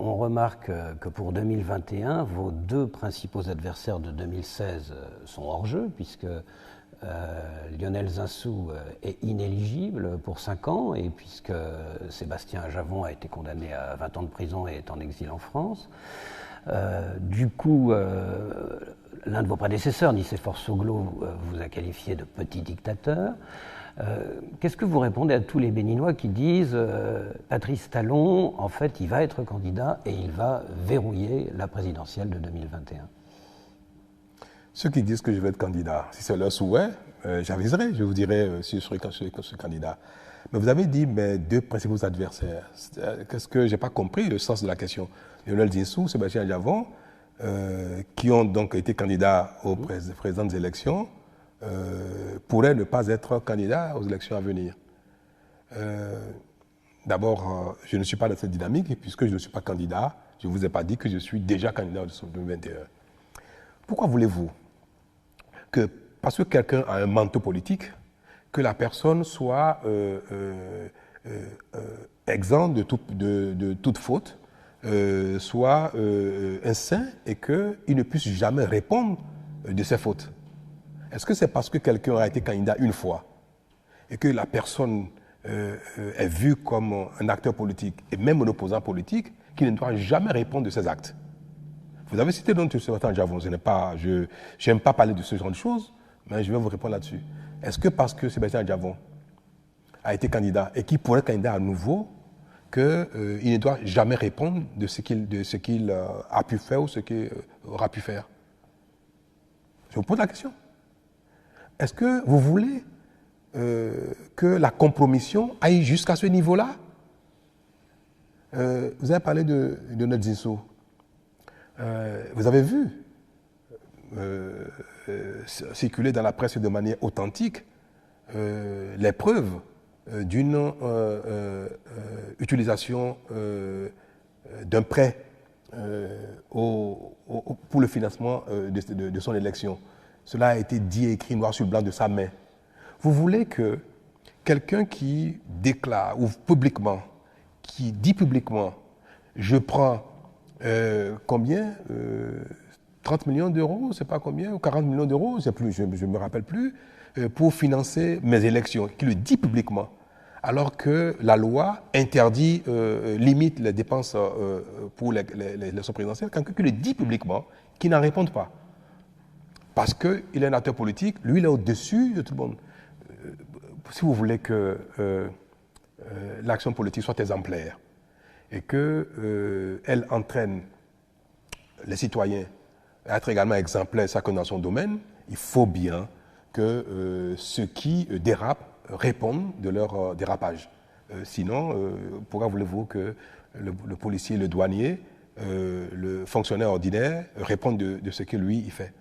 on remarque que pour 2021, vos deux principaux adversaires de 2016 sont hors jeu, puisque Lionel Zinsou est inéligible pour 5 ans, et puisque Sébastien Javon a été condamné à 20 ans de prison et est en exil en France. Du coup, l'un de vos prédécesseurs, Nicéphore Soglo, vous a qualifié de petit dictateur. Qu'est-ce que vous répondez à tous les Béninois qui disent Patrice Talon, en fait, il va être candidat et il va verrouiller la présidentielle de 2021? Ceux qui disent que je vais être candidat, si c'est leur souhait, j'aviserai, je vous dirai si je serai candidat. Mais vous avez dit mes deux principaux adversaires. Qu'est-ce que j'ai pas compris le sens de la question? Lionel Zinsou, Sébastien Javon, qui ont donc été candidats aux présentes élections, pourraient ne pas être candidats aux élections à venir. D'abord, je ne suis pas dans cette dynamique, et puisque je ne suis pas candidat, je ne vous ai pas dit que je suis déjà candidat en 2021. Pourquoi voulez-vous que, parce que quelqu'un a un manteau politique, que la personne soit exempte de toute faute, soit un saint et qu'il ne puisse jamais répondre de ses fautes? Est-ce que c'est parce que quelqu'un a été candidat une fois et que la personne est vue comme un acteur politique et même un opposant politique qu'il ne doit jamais répondre de ses actes? Vous avez cité donc Sébastien Javon, je n'aime pas parler de ce genre de choses, mais je vais vous répondre là-dessus. Est-ce que parce que Sébastien Javon a été candidat et qu'il pourrait être candidat à nouveau, qu'il ne doit jamais répondre de ce qu'il a pu faire ou ce qu'il aura pu faire? Je vous pose la question. Est-ce que vous voulez que la compromission aille jusqu'à ce niveau-là? Vous avez parlé de notre Zinsou. Vous avez vu circuler dans la presse de manière authentique les preuves d'une utilisation d'un prêt pour le financement de son élection. Cela a été dit et écrit noir sur blanc de sa main. Vous voulez que quelqu'un qui déclare, ou publiquement, qui dit publiquement, je prends combien 30 millions d'euros, c'est pas combien, ou 40 millions d'euros, c'est plus, je ne me rappelle plus, pour financer mes élections, qui le dit publiquement, alors que la loi interdit, limite les dépenses pour les élections présidentielles, quelqu'un qui le dit publiquement, qui n'en répond pas. Parce qu'il est un acteur politique, lui il est au-dessus de tout le monde. Si vous voulez que l'action politique soit exemplaire, et qu'elle entraîne les citoyens à être également exemplaires chacun dans son domaine, il faut bien que ceux qui dérapent répondent de leur dérapage. Sinon, pourquoi voulez-vous que le policier, le douanier, le fonctionnaire ordinaire répondent de ce que lui, il fait?